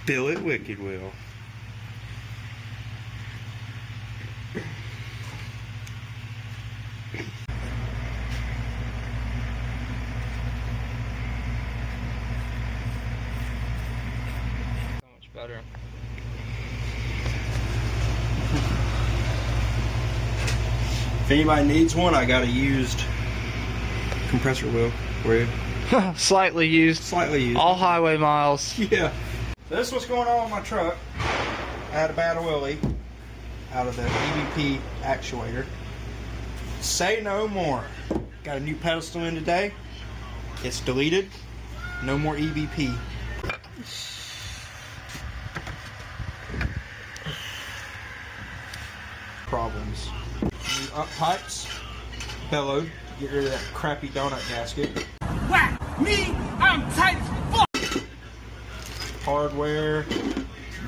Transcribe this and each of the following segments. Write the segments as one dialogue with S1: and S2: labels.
S1: Billet Wicked Wheel.
S2: So much better.
S1: If anybody needs one, I got a used compressor wheel for you.
S2: Slightly used.
S1: Slightly used.
S2: All highway miles.
S1: Yeah. So this is what's going on with my truck. I had a bad oil leak out of the EBP actuator. Say no more. Got a new pedestal in today. It's deleted. No more EBP. Problems. New up pipes. Bellowed. Get rid of that crappy donut gasket.
S3: Whack! Me, I'm tight as fuck!
S1: Hardware.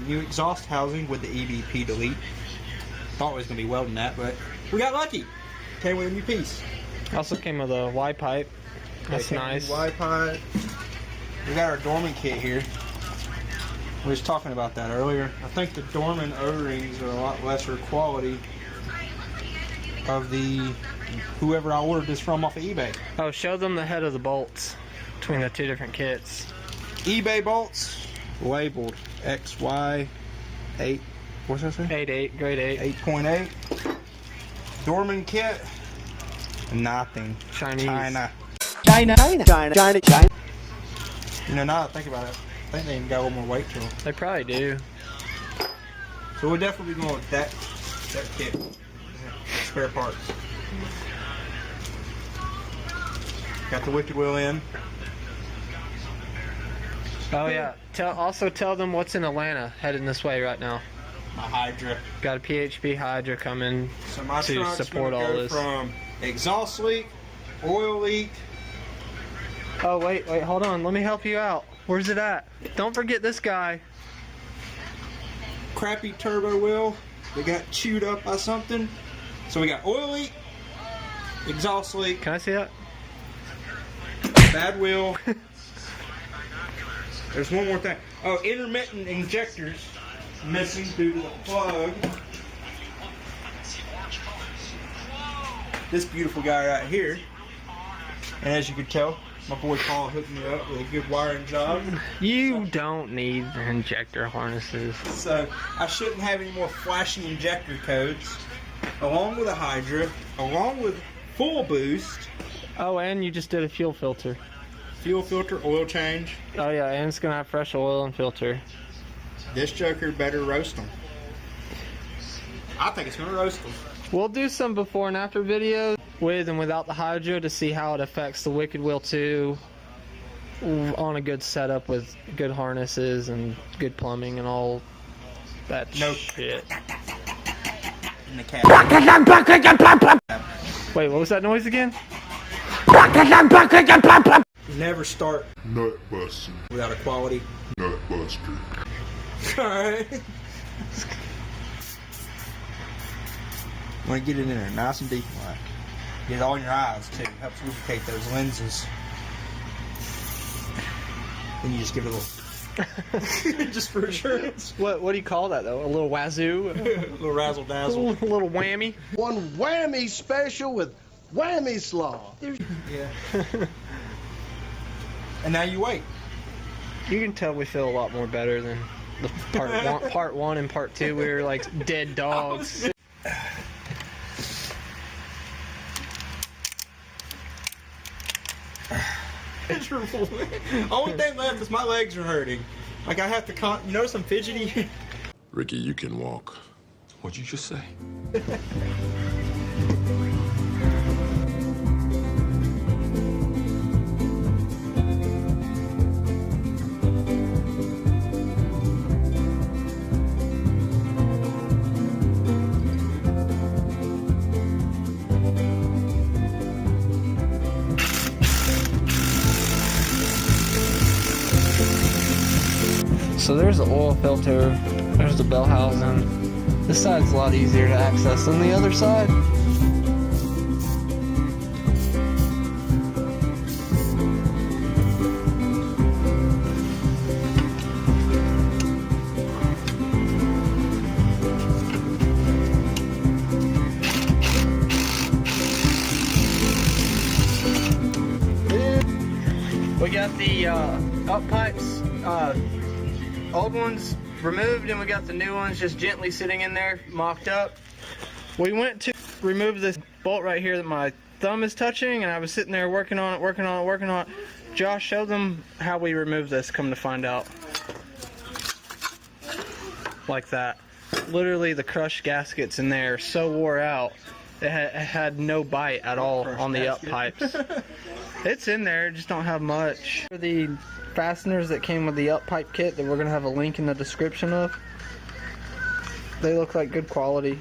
S1: New exhaust housing with the EBP delete. Thought it was going to be welding that, but we got lucky. Came with a new piece.
S2: Also came with a Y pipe. That's nice.
S1: Y pipe. We got our Dorman kit here. We was talking about that earlier. I think the Dorman O-rings are a lot lesser quality of the whoever I ordered this from off of eBay.
S2: Oh, show them the head of the bolts between the two different kits.
S1: eBay bolts labeled XY 8. What's that say?
S2: 8.8, grade 8.
S1: 8.8. Dorman kit. Nothing.
S2: Chinese.
S1: China.
S4: China.
S1: You know, now that I think about it, I think they even got a little more weight to them.
S2: They probably do.
S1: So we'll definitely be going with that kit. Spare parts. Got the wicked wheel in.
S2: Oh yeah. Also tell them what's in Atlanta heading this way right now.
S1: My Hydra.
S2: Got a PHP Hydra coming
S1: So my
S2: to
S1: truck's
S2: support
S1: gonna
S2: all
S1: go
S2: this.
S1: from exhaust leak, oil leak.
S2: Oh wait, hold on. Let me help you out. Where's it at? Don't forget this guy.
S1: Crappy turbo wheel. They got chewed up by something. So we got oil leak, exhaust leak,
S2: Can I see that?
S1: bad wheel. There's one more thing. Oh, intermittent injectors missing due to the plug. This beautiful guy right here. And as you can tell, my boy Paul hooked me up with a good wiring job.
S2: You don't need injector harnesses.
S1: So I shouldn't have any more flashy injector codes. Along with a Hydra, along with full boost,
S2: Oh, and you just did a fuel filter.
S1: fuel filter, oil change.
S2: Oh yeah, and it's gonna have fresh oil and filter.
S1: This joker better roast them. I think it's gonna roast them.
S2: We'll do some before and after videos with and without the Hydra to see how it affects the Wicked Wheel 2 on a good setup with good harnesses and good plumbing and all that shit.
S1: In the cab.
S2: Wait, what was that noise again?
S1: Never start
S4: Nut buster.
S1: without a quality.
S4: Nut buster.
S1: Alright. Want to get it in there nice and deep like. Get it all in your eyes too. Helps lubricate those lenses. Then you just give it a little just for assurance.
S2: What do you call that though? A little wazoo?
S1: A little razzle dazzle.
S2: A little whammy?
S5: One whammy special with whammy slaw.
S1: Yeah. And now you wait.
S2: You can tell we feel a lot more better than the part one and part two. We were like dead dogs.
S1: Only thing left is my legs are hurting. Like I have to you notice I'm fidgety?
S4: Ricky, you can walk. What'd you just say?
S2: So there's the oil filter, there's the bell housing. This side's a lot easier to access than the other side. We got the up pipes, old ones removed, and we got the new ones just gently sitting in there, mocked up. We went to remove this bolt right here that my thumb is touching, and I was sitting there working on it. Josh showed them how we remove this, come to find out. Like that. Literally the crushed gaskets in there are so wore out, it had no bite at all on the up pipes. It's in there, just don't have much. The fasteners that came with the up pipe kit that we're going to have a link in the description of, they look like good quality.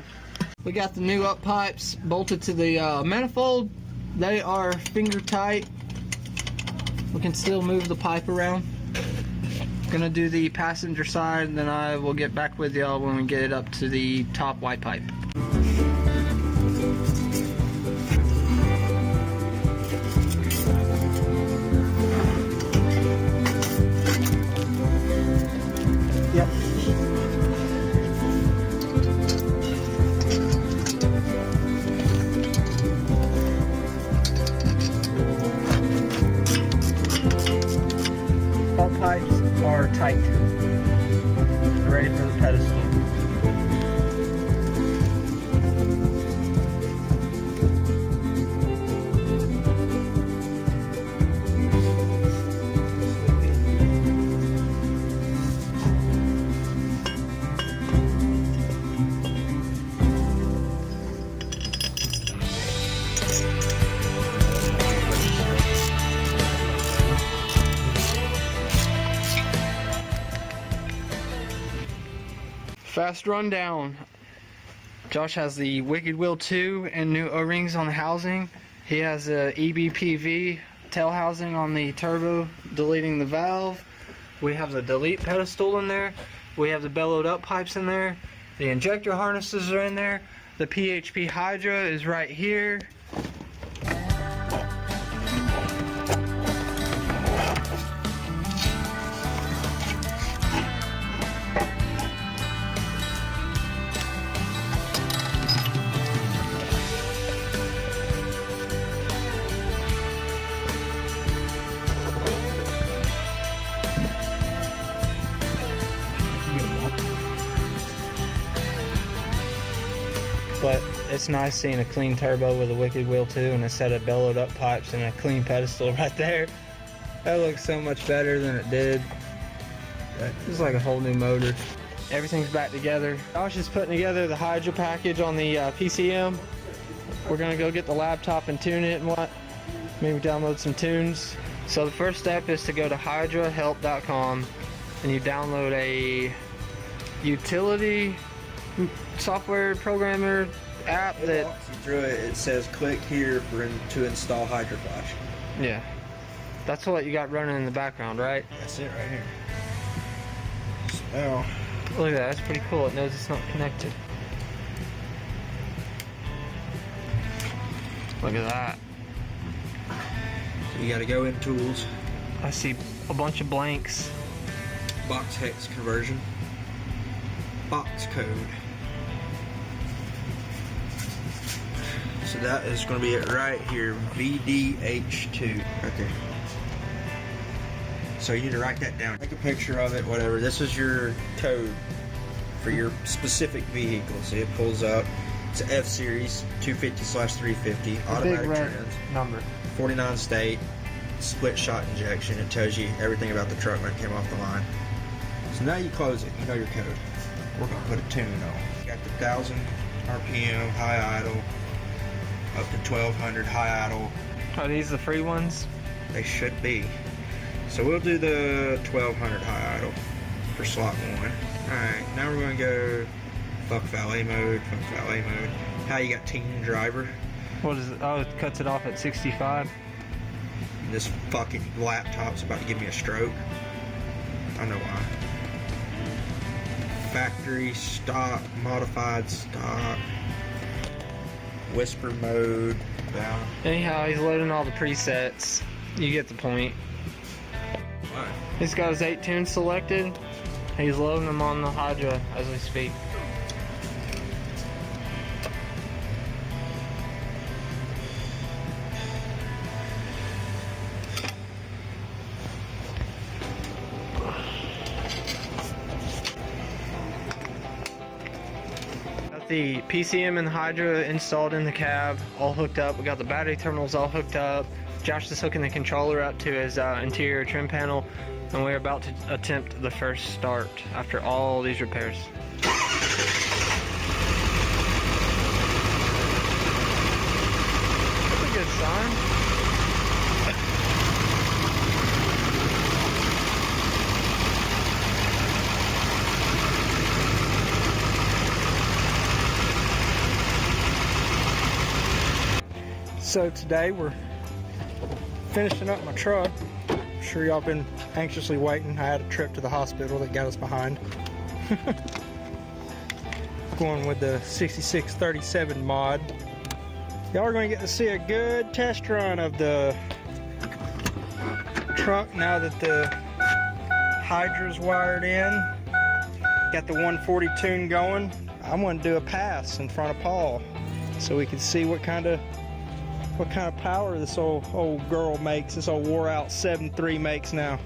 S2: We got the new up pipes bolted to the manifold. They are finger tight. We can still move the pipe around. Gonna do the passenger side, and then I will get back with y'all when we get it up to the top white pipe. Yep. All pipes are tight. Ready for the pedestal. Fast rundown. Josh has the Wicked Wheel 2 and new O-rings on the housing. He has a EBPV tail housing on the turbo, deleting the valve. We have the delete pedestal in there. We have the bellowed up pipes in there. The injector harnesses are in there. The PHP Hydra is right here. But it's nice seeing a clean turbo with a Wicked Wheel 2 and a set of bellowed up pipes and a clean pedestal right there. That looks so much better than it did. It's like a whole new motor. Everything's back together. Josh is putting together the Hydra package on the PCM. We're gonna go get the laptop and tune it and maybe download some tunes. So the first step is to go to hydrahelp.com and you download a utility software programmer app that
S1: walks you through it. It says click here to install Hydra Flash.
S2: Yeah, that's what you got running in the background, right?
S1: That's it right here. So
S2: Look at that, that's pretty cool. It knows it's not connected. Look at that.
S1: So you got to go in tools,
S2: I see a bunch of blanks.
S1: box hex conversion, box code. So that is going to be it right here, VDH2, right there. So you need to write that down. Take a picture of it, whatever. This is your code for your specific vehicle. See, it pulls up. It's an F Series 250/350 automatic trans,
S2: number.
S1: 49 state, split shot injection. It tells you everything about the truck when it came off the line. So now you close it. You know your code. We're going to put a tune on. Got the 1000 RPM high idle, up to 1200 high idle.
S2: Are these the free ones?
S1: They should be. So we'll do the 1200 high idle for slot 1. Alright, now we're going to go fuck valet mode. How you got teen driver?
S2: What is it? Oh, it cuts it off at 65.
S1: This fucking laptop's about to give me a stroke. I don't know why. Factory, stock, modified stock, whisper mode, down.
S2: Anyhow, he's loading all the presets. You get the point.
S1: What?
S2: He's got his 8 tunes selected. He's loading them on the Hydra as we speak. the PCM and the Hydra installed in the cab, all hooked up. We got the battery terminals all hooked up. Josh is hooking the controller up to his interior trim panel, and we're about to attempt the first start after all these repairs. That's a good sign.
S1: So today we're finishing up my truck. I'm sure y'all been anxiously waiting. I had a trip to the hospital that got us behind. Going with the 6637 mod. Y'all are going to get to see a good test run of the truck now that the Hydra's wired in. Got the 140 tune going. I'm going to do a pass in front of Paul so we can see what kind of power this old girl makes, this old wore out 7.3 makes now.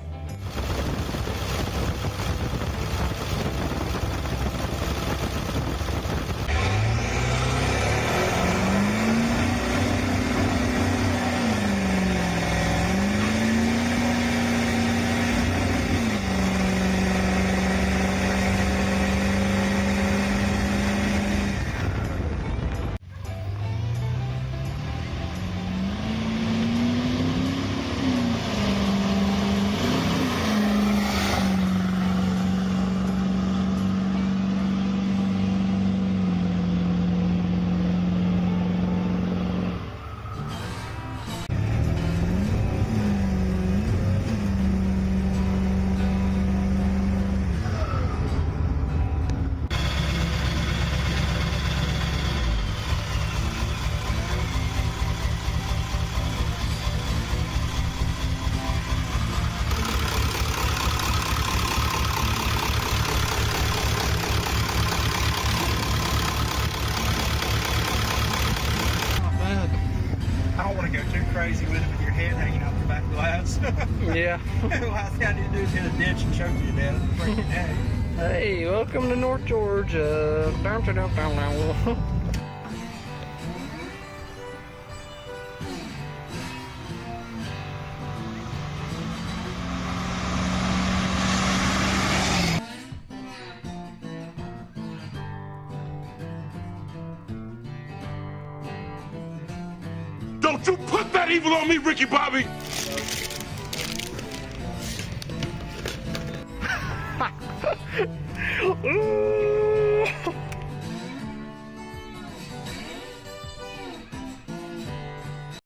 S1: Crazy with it with your head hanging out the back glass.
S2: Yeah.
S1: Last thing I need to do is hit a ditch and choke you to death. Freaking heck.
S2: Hey, welcome to North Georgia.
S4: Don't you put that evil on me, Ricky Bobby!
S2: Ooh.